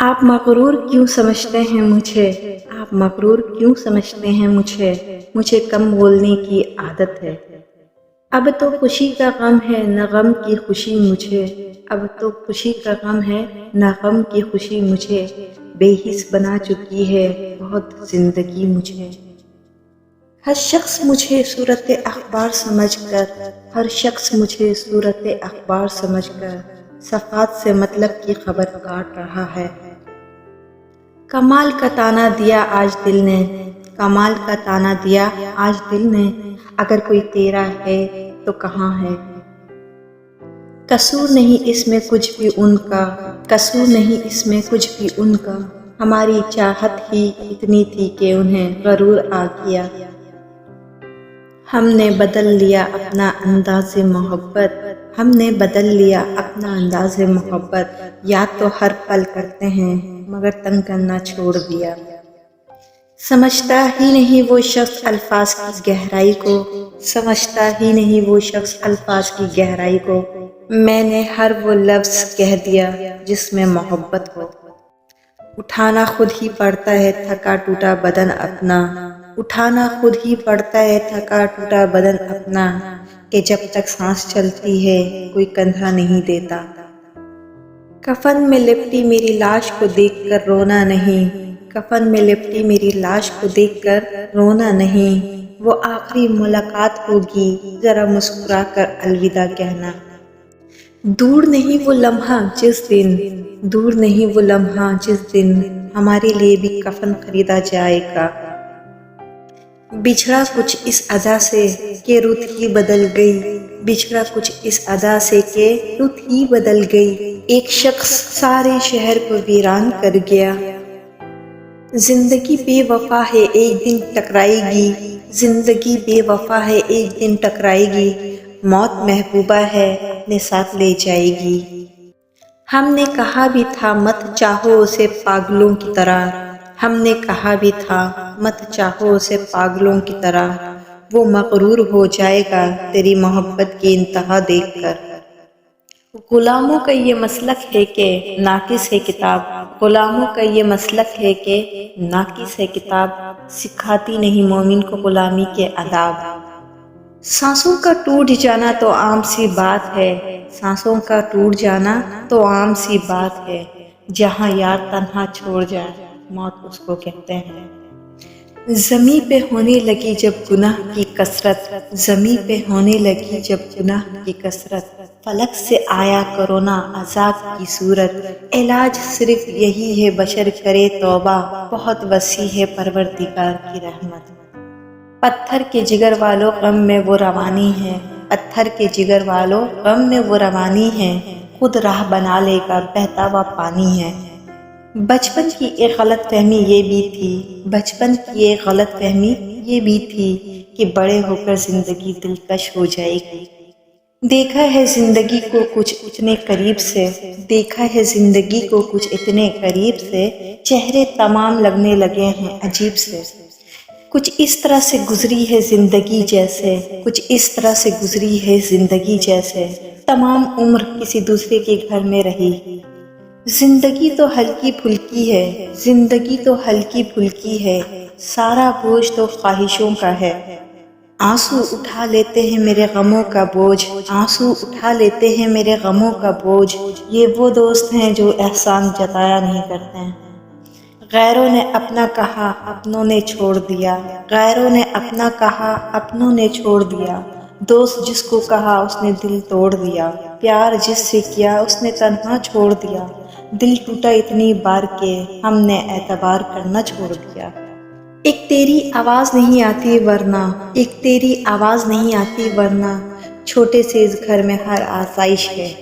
آپ مغرور کیوں سمجھتے ہیں مجھے، آپ مغرور کیوں سمجھتے ہیں مجھے کم بولنے کی عادت ہے۔ اب تو خوشی کا غم ہے نہ غم کی خوشی مجھے، اب تو خوشی کا غم ہے نہ غم کی خوشی مجھے، بے حس بنا چکی ہے بہت زندگی مجھے۔ ہر شخص مجھے صورت اخبار سمجھ کر، ہر شخص مجھے صورت اخبار سمجھ کر صفحات سے مطلب کی خبر کاٹ رہا ہے۔ کمال کا تانا دیا آج دل نے، کمال کا تانا دیا آج دل نے، اگر کوئی تیرا ہے تو کہاں ہے۔ قصور نہیں اس میں کچھ بھی ان کا، قصور نہیں اس میں کچھ بھی ان کا، ہماری چاہت ہی اتنی تھی کہ انہیں غرور آ گیا۔ ہم نے بدل لیا اپنا انداز محبت، ہم نے بدل لیا اپنا انداز محبت، یاد تو ہر پل کرتے ہیں مگر تنگ کرنا چھوڑ دیا۔ سمجھتا ہی نہیں وہ شخص الفاظ کی گہرائی کو، سمجھتا ہی نہیں وہ شخص الفاظ کی گہرائی کو، میں نے ہر وہ لفظ کہہ دیا جس میں محبت ہو۔ اٹھانا خود ہی پڑتا ہے تھکا ٹوٹا بدن اپنا، اٹھانا خود ہی پڑتا ہے تھکا ٹوٹا بدن اپنا، کہ جب تک سانس چلتی ہے کوئی کندھا نہیں دیتا۔ کفن میں لپٹی میری لاش کو دیکھ کر رونا نہیں، کفن میں لپٹی میری لاش کو دیکھ کر رونا نہیں، وہ آخری ملاقات ہوگی ذرا مسکرا کر الوداع کہنا۔ دور نہیں وہ لمحہ جس دن، دور نہیں وہ لمحہ جس دن ہمارے لیے بھی کفن خریدا جائے گا۔ بچھڑا کچھ اس ادا سے کہ رت ہی بدل گئی، بچھڑا کچھ اس ادا سے کہ رت ہی بدل گئی، ایک شخص سارے شہر کو ویران کر گیا۔ زندگی بے وفا ہے ایک دن ٹکرائے گی، زندگی بے وفا ہے ایک دن ٹکرائے گی، موت محبوبہ ہے اپنے ساتھ لے جائے گی۔ ہم نے کہا بھی تھا مت چاہو اسے پاگلوں کی طرح، ہم نے کہا بھی تھا مت چاہو اسے پاگلوں کی طرح، وہ مغرور ہو جائے گا تیری محبت کی انتہا دیکھ کر۔ غلاموں کا یہ مسلک ہے کہ ناقص ہے کتاب، غلاموں کا یہ مسلک ہے کہ ناقص ہے کتاب، سکھاتی نہیں مومن کو غلامی کے آداب۔ سانسوں کا ٹوٹ جانا تو عام سی بات ہے، سانسوں کا ٹوٹ جانا تو عام سی بات ہے، جہاں یار تنہا چھوڑ جائے موت اس کو کہتے ہیں۔ زمیں پہ ہونے لگی جب گناہ کی کثرت، زمیں پہ ہونے لگی جب گناہ کی کثرت، فلک سے آیا کرونا عذاب کی صورت، علاج صرف یہی ہے بشر کرے توبہ، بہت وسیع ہے پروردگار کی رحمت۔ پتھر کے جگر والوں غم میں وہ روانی ہے، پتھر کے جگر والوں غم میں وہ روانی ہے، خود راہ بنا لے گا بہتا ہوا پانی ہے۔ بچپن کی ایک غلط فہمی یہ بھی تھی، بچپن کی ایک غلط فہمی یہ بھی تھی کہ بڑے ہو کر زندگی دلکش ہو جائے گی۔ دیکھا ہے زندگی کو کچھ اتنے قریب سے، دیکھا ہے زندگی کو کچھ اتنے قریب سے، چہرے تمام لگنے لگے ہیں عجیب سے۔ کچھ اس طرح سے گزری ہے زندگی جیسے، کچھ اس طرح سے گزری ہے زندگی جیسے، تمام عمر کسی دوسرے کے گھر میں رہی۔ زندگی تو ہلکی پھلکی ہے، زندگی تو ہلکی پھلکی ہے، سارا بوجھ تو خواہشوں کا ہے۔ آنسو اٹھا لیتے ہیں میرے غموں کا بوجھ، آنسو اٹھا لیتے ہیں میرے غموں کا بوجھ، یہ وہ دوست ہیں جو احسان جتایا نہیں کرتے۔ غیروں نے اپنا کہا اپنوں نے چھوڑ دیا، غیروں نے اپنا کہا اپنوں نے چھوڑ دیا، دوست جس کو کہا اس نے دل توڑ دیا، پیار جس سے کیا اس نے تنہا چھوڑ دیا، دل ٹوٹا اتنی بار کہ ہم نے اعتبار کرنا چھوڑ دیا۔ ایک تیری آواز نہیں آتی ورنہ، ایک تیری آواز نہیں آتی ورنہ، چھوٹے سے اس گھر میں ہر آسائش ہے،